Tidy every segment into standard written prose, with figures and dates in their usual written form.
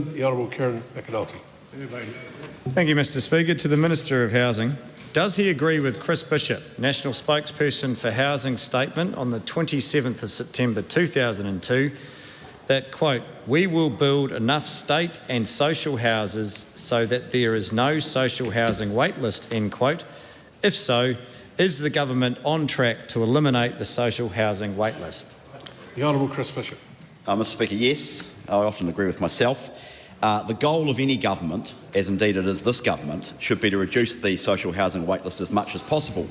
The Honourable Kieran McAnulty. Thank you, Mr Speaker. To the Minister of Housing, does he agree with Chris Bishop, National Spokesperson for Housing statement on the 27th of September 2002 that, quote, "We will build enough state and social houses so that there is no social housing waitlist," end quote? If so, is the government on track to eliminate the social housing waitlist? The Honourable Chris Bishop. Mr Speaker, yes, I often agree with myself. The goal of any government, as indeed it is this government, should be to reduce the social housing waitlist as much as possible.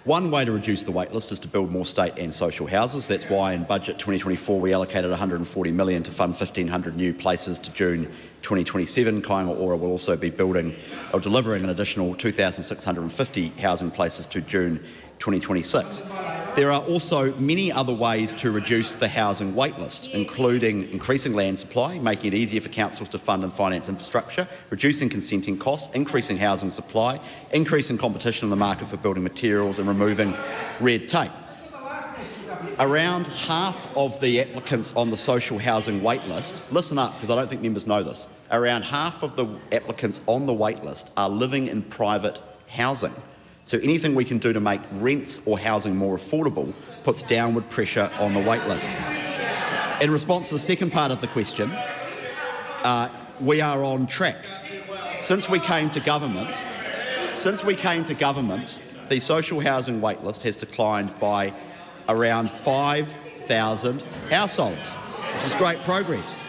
One way to reduce the waitlist is to build more state and social houses. That's why in Budget 2024 we allocated $140 million to fund 1,500 new places to June 2027. Kāinga Ora will also be building or delivering an additional 2,650 housing places to June 2026. There are also many other ways to reduce the housing waitlist, including increasing land supply, making it easier for councils to fund and finance infrastructure, reducing consenting costs, increasing housing supply, increasing competition in the market for building materials and removing red tape. Around half of the applicants on the social housing waitlist, listen up because I don't think members know this, around half of the applicants on the waitlist are living in private housing. So anything we can do to make rents or housing more affordable puts downward pressure on the waitlist. In response to the second part of the question, we are on track. Since we came to government, the social housing waitlist has declined by around 5,000 households. This is great progress.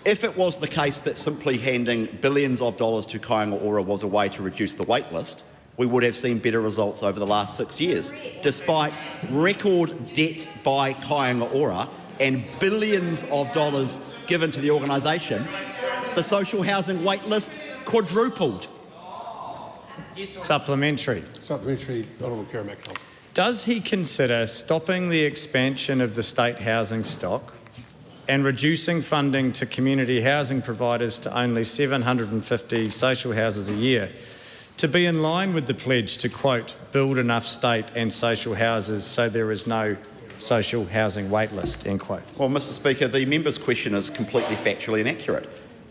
If it was the case that simply handing billions of dollars to Kāinga Ora was a way to reduce the waitlist, we would have seen better results over the last 6 years. Despite record debt by Kāinga Ora and billions of dollars given to the organisation, the social housing waitlist quadrupled. Supplementary. Supplementary, Honourable Kieran McAnulty. Does he consider stopping the expansion of the state housing stock and reducing funding to community housing providers to only 750 social houses a year to be in line with the pledge to, quote, "build enough state and social houses so there is no social housing waitlist," end quote? Well, Mr Speaker, the member's question is completely factually inaccurate.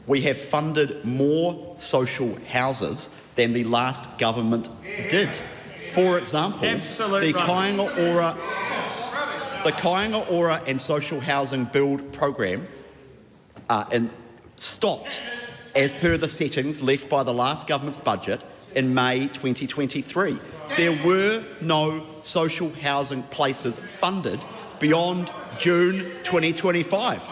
We have funded more social houses than the last government did. For example, the Kāinga Ora and social housing build program stopped as per the settings left by the last government's budget in May 2023. There were no social housing places funded beyond June 2025.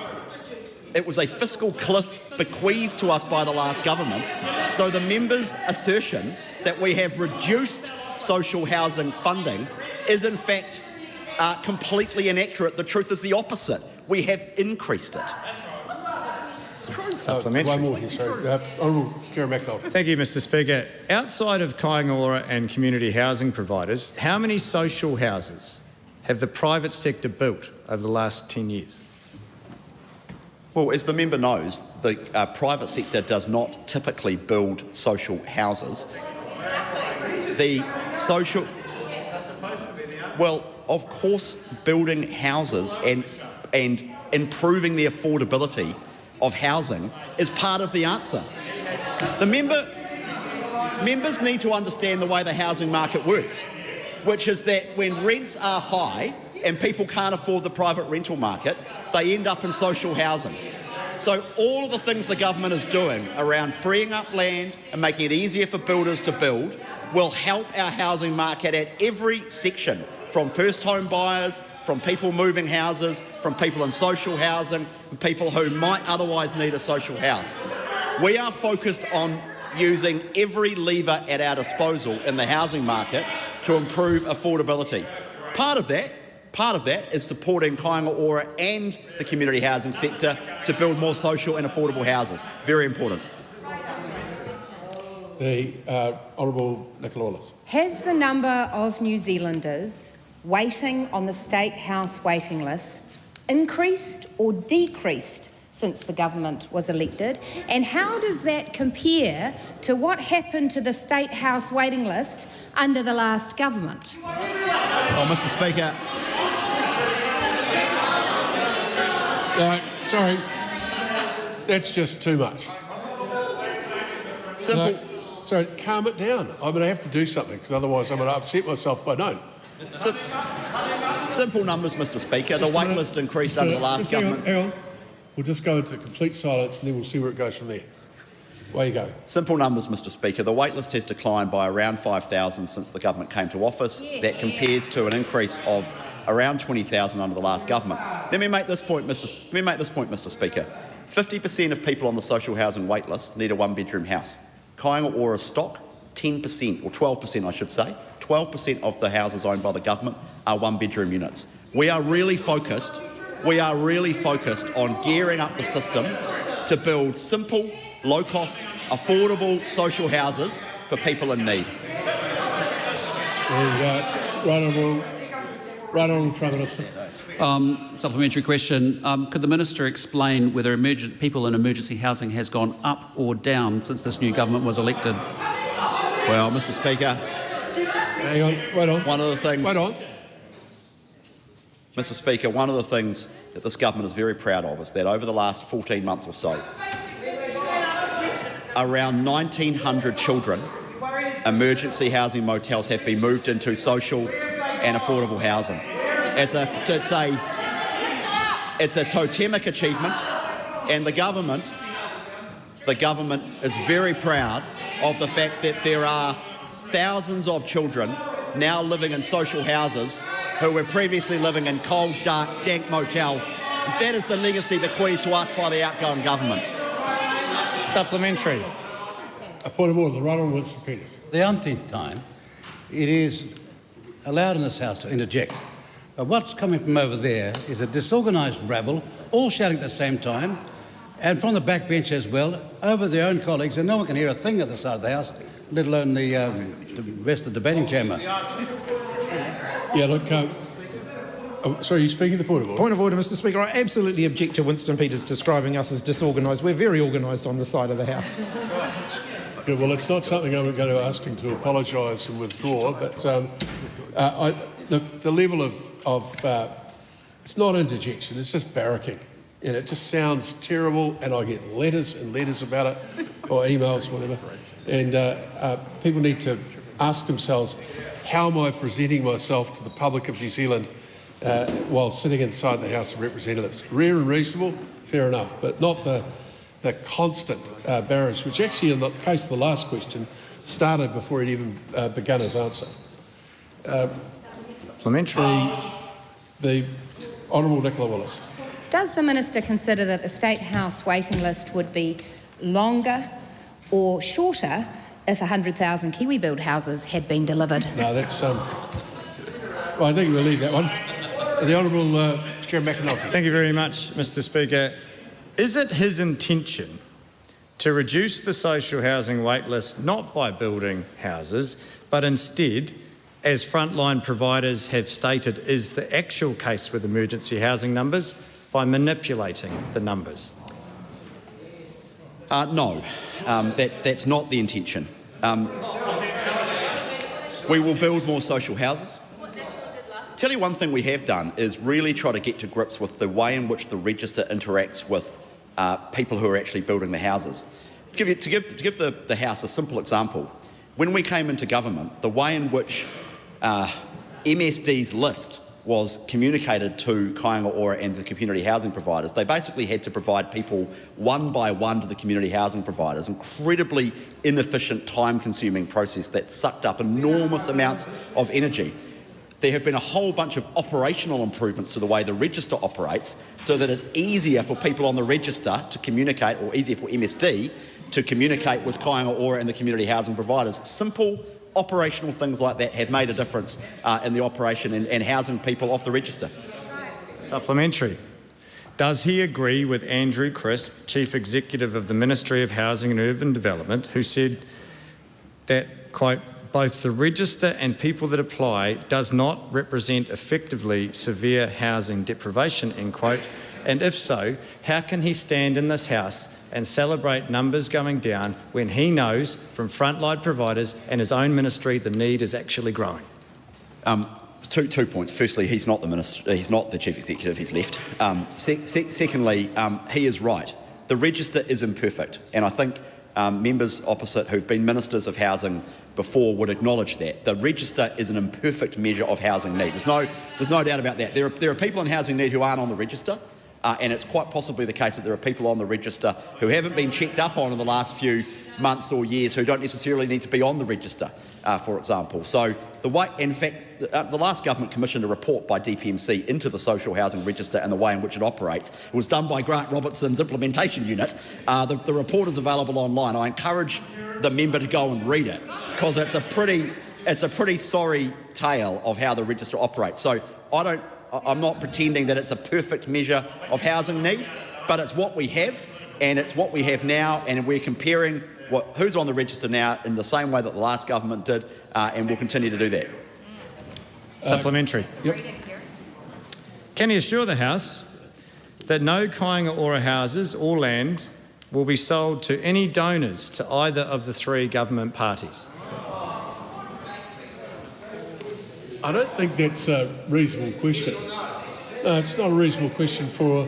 It was a fiscal cliff bequeathed to us by the last government. So the member's assertion that we have reduced social housing funding is in fact completely inaccurate. The truth is the opposite. We have increased it. Supplementary. One more here, sorry. Honourable Kieran McAnulty. Thank you, Mr Speaker. Outside of Kāinga Ora and community housing providers, how many social houses have the private sector built over the last 10 years? Well, as the member knows, the private sector does not typically build social houses. Well, of course, building houses and improving the affordability of housing is part of the answer. Members need to understand the way the housing market works, which is that when rents are high and people can't afford the private rental market, they end up in social housing. So all of the things the government is doing around freeing up land and making it easier for builders to build will help our housing market at every section, from first home buyers, from people moving houses, from people in social housing, and people who might otherwise need a social house. We are focused on using every lever at our disposal in the housing market to improve affordability. Part of that is supporting Kāinga Ora and the community housing sector to build more social and affordable houses. Very important. The Honourable Nicola Wallace. Has the number of New Zealanders waiting on the State House waiting list increased or decreased since the government was elected? And how does that compare to what happened to the State House waiting list under the last government? Well, Mr Speaker, sorry. That's just too much. Simple. No, sorry, calm it down. I'm going to have to do something because otherwise I'm going to upset myself if I don't. Simple numbers, Mr Speaker. The wait list increased under the last government. Hang on. We'll just go into complete silence and then we'll see where it goes from there. Away you go. Simple numbers, Mr Speaker. The wait list has declined by around 5,000 since the government came to office. That compares to an increase of around 20,000 under the last government. Let me make this point, Mr Speaker. 50% of people on the social housing wait list need a one-bedroom house. Kāinga Ora stock, 10%, or 12% I should say, 12% of the houses owned by the government are one-bedroom units. We are really focused on gearing up the system to build simple, low-cost, affordable social houses for people in need. Right on, Prime Minister. Supplementary question. Could the Minister explain whether people in emergency housing has gone up or down since this new government was elected? Well, Mr Speaker... Hang on, wait on. One of the things... Wait on. Mr Speaker, one of the things that this government is very proud of is that over the last 14 months or so, around 1,900 children, emergency housing motels have been moved into social and affordable housing. It's a totemic achievement, and the government is very proud of the fact that there are thousands of children now living in social houses who were previously living in cold, dark, dank motels. And that is the legacy bequeathed to us by the outgoing government. Supplementary. A point of order. Right on, Winston Peters. The umpteenth time, it is allowed in this House to interject. But what's coming from over there is a disorganised rabble, all shouting at the same time, and from the back bench as well, over their own colleagues, and no one can hear a thing at the side of the House, let alone the rest of the debating chamber. Yeah, look, sorry, you speaking the point of order? Point of order, Mr Speaker. I absolutely object to Winston Peters describing us as disorganised. We're very organised on the side of the House. Yeah, well, it's not something I'm going to ask him to apologise and withdraw, but the level of it's not interjection, it's just barracking. And it just sounds terrible, and I get letters and letters about it, or emails, whatever. And people need to ask themselves, how am I presenting myself to the public of New Zealand while sitting inside the House of Representatives? Rare and reasonable, fair enough, but not the constant barrage, which actually, in the case of the last question, started before he'd even begun his answer. Supplementary. The Honourable Nicola Willis. Does the Minister consider that a State House waiting list would be longer or shorter if 100,000 Kiwi-built houses had been delivered? No, that's... well, I think we'll leave that one. The Honourable Kieran McAnulty. Thank you very much, Mr Speaker. Is it his intention to reduce the social housing wait list not by building houses, but instead, as frontline providers have stated is the actual case with emergency housing numbers, by manipulating the numbers? No, that's not the intention. We will build more social houses. Tell you one thing we have done is really try to get to grips with the way in which the register interacts with people who are actually building the houses. To give the House a simple example, when we came into government, the way in which MSD's list was communicated to Kāinga Ora and the community housing providers, they basically had to provide people one by one to the community housing providers. Incredibly inefficient, time-consuming process that sucked up enormous amounts of energy. There have been a whole bunch of operational improvements to the way the register operates so that it's easier for people on the register to communicate, or easier for MSD to communicate with Kāinga Ora and the community housing providers. Simple operational things like that have made a difference in the operation and housing people off the register. Supplementary. Does he agree with Andrew Crisp, Chief Executive of the Ministry of Housing and Urban Development, who said that, quote, both the register and people that apply does not represent effectively severe housing deprivation, end quote, and if so, how can he stand in this House and celebrate numbers going down when he knows from frontline providers and his own ministry the need is actually growing? Two points. Firstly, he's not the minister. He's not the chief executive. He's left. Secondly, he is right. The register is imperfect, and I think members opposite who've been ministers of housing before would acknowledge that. The register is an imperfect measure of housing need. There's no doubt about that. There are people in housing need who aren't on the register, and it's quite possibly the case that there are people on the register who haven't been checked up on in the last few months or years who don't necessarily need to be on the register, for example. So in fact, the last government commissioned a report by DPMC into the social housing register and the way in which it operates. It was done by Grant Robertson's implementation unit. The report is available online. I encourage the member to go and read it, because it's a pretty sorry tale of how the register operates. So I'm not pretending that it's a perfect measure of housing need, but it's what we have, and it's what we have now, and we're comparing who's on the register now in the same way that the last government did, and we'll continue to do that. Supplementary. Yep. Can he assure the House that no Kāinga Ora houses or land will be sold to any donors to either of the three government parties? I don't think that's a reasonable question. No, it's not a reasonable question for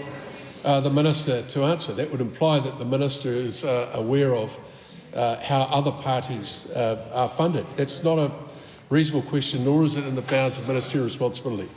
the minister to answer. That would imply that the minister is aware of how other parties are funded. It's not a reasonable question, nor is it in the bounds of ministerial responsibility.